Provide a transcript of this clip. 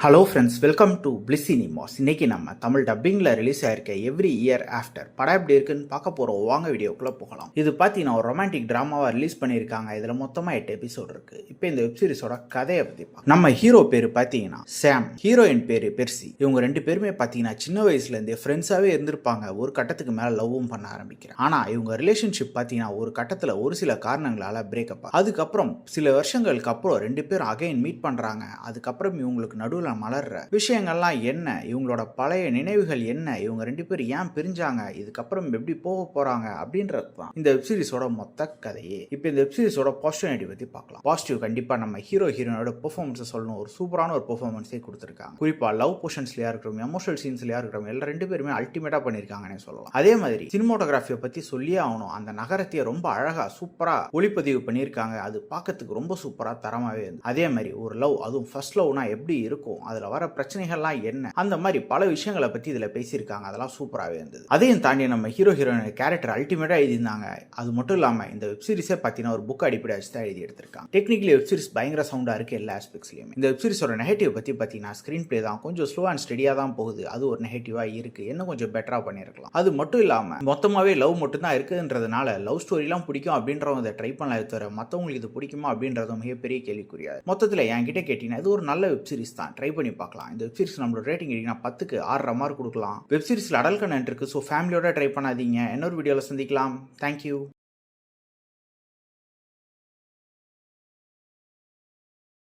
Hello friends, welcome to Bliss Cinemas. இன்னைக்கு நம்ம தமிழ் டப்பிங்கில் ரிலீஸ் ஆயிருக்க எவ்ரி இயர் ஆஃப்டர் படம் எப்படி இருக்குன்னு பார்க்க போகிறோம். வாங்க வீடியோக்குள்ளே போகலாம். இது பார்த்தீங்கன்னா ஒரு ரொமான்டிக் ட்ராமாவாக ரிலீஸ் பண்ணியிருக்காங்க. இதில் மொத்தமாக 8 எபிசோட் இருக்குது. இப்போ இந்த வெப்சீரிஸோட கதையை பற்றி பார்க்கலாம். நம்ம ஹீரோ பேர் பார்த்தீங்கன்னா சாம், ஹீரோயின் பேர் பெர்சி. இவங்க ரெண்டு பேருமே பார்த்தீங்கன்னா சின்ன வயசுலேருந்தே ஃப்ரெண்ட்ஸாகவே இருந்திருப்பாங்க. ஒரு கட்டத்துக்கு மேலே லவ்வும் பண்ண ஆரம்பிக்கிறாங்க. ஆனால் இவங்க ரிலேஷன்ஷிப் பார்த்தீங்கன்னா ஒரு கட்டத்தில் ஒரு சில காரணங்களால் பிரேக்கப். அதுக்கப்புறம் சில வருஷங்களுக்கு அப்புறம் ரெண்டு பேரும் அகைன் மீட் பண்ணுறாங்க. அதுக்கப்புறம் இவங்களுக்கு நடுவில் மலர்ற விஷயங்கள்லாம் என்ன, இவங்களோட பழைய நினைவுகள் என்ன, இவங்க ரெண்டு பேரும் ஏன் பிரிஞ்சாங்க, இதுக்கப்புறம் எப்படி போக போறாங்க அப்படின்றது தான் இந்த வெப்சீரிஸோட மொத்த கதையே. இப்போ இந்த வெப்சீரிஸோட பாசிட்டிவிட்டி பத்தி பார்க்கலாம். பாசிட்டிவ் கண்டிப்பா நம்ம ஹீரோயினோட பெர்ஃபார்மன்ஸ் சொல்லணும். ஒரு சூப்பரான ஒரு பெர்ஃபார்மன்ஸே கொடுத்துருக்காங்க. குறிப்பா லவ் போர்ஷன்ஸ்லயா இருக்கட்டும், எமோஷனல் சீன்ஸ்லயா இருக்கட்டும், எல்லா ரெண்டு பேருமே அல்டிமேட்டா பண்ணிருக்காங்கன்னு சொல்லலாம். அதே மாதிரி சினிமோட்டோகிராஃபியை பத்தி சொல்லியே ஆகணும். அந்த நகரத்தையே ரொம்ப அழகா சூப்பரா ஒளிப்பதிவு பண்ணியிருக்காங்க. அது பார்க்கறதுக்கு ரொம்ப சூப்பரா தரமாவே இருந்து. அதே மாதிரி ஒரு லவ், அதுவும் ஃபர்ஸ்ட் லவ்னா எப்படி இருக்கும், அதுல வர பிரச்சனைகள்லாம் என்ன, அந்த மாதிரி பல விஷயங்களை பத்தி இதுல பேசியிருக்காங்க. அதெல்லாம் சூப்பராகவே இருந்தது. அதையும் தாண்டி நம்ம ஹீரோயின் கேரக்டர் அல்டிமேட்டா எழுதியிருந்தாங்க. அது மட்டும் இல்லாம இந்த வெப்சீரிஸே பார்த்தீங்கன்னா ஒரு புக் அடிப்படை வச்சு தான் எழுதி எடுத்திருக்காங்க. டெக்னிக்கலி வெப்சீரிஸ் பயங்கர சவுண்டா இருக்கு எல்லா ஆஸ்பெக்ட்ஸ்லயும். இந்த வெப்சீரிஸோட நெகட்டிவ் பத்தி பார்த்தீங்கன்னா ஸ்கிரீன் பிளே தான் கொஞ்சம் ஸ்லோ அண்ட் ஸ்டெடியா தான் போகுது. அது ஒரு நெகட்டிவா இருக்கு. இன்னும் கொஞ்சம் பெட்டரா பண்ணிருக்கலாம். அது மட்டும் இல்லாம மொத்தமாவே லவ் மட்டும் தான் இருக்குன்றதுனால லவ் ஸ்டோரிலாம் பிடிக்கும் அப்படின்றவங்க இதை ட்ரை பண்ணலாம். தவிர மற்றவங்களுக்கு இது பிடிக்குமா அப்படின்றது மிகப்பெரிய கேள்விக்குரியாது. மொத்தத்தில் என்கிட்ட கேட்டீங்கன்னா இது ஒரு நல்ல வெப்சீரிஸ் தான். ட்ரை பண்ணி பார்க்கலாம். இந்த வெப்சீரிஸ் நம்மளோட ரேட்டிங் எடுத்தீங்கன்னா 10க்கு 6 மார்க் கொடுக்கலாம். வெப்சீரிஸ்ல அடல்ட் கண்டென்ட் இருக்கு. ஸோ ஃபேமிலியோட ட்ரை பண்ணாதீங்க. இன்னொரு வீடியோவில் சந்திக்கலாம். தேங்க்யூ.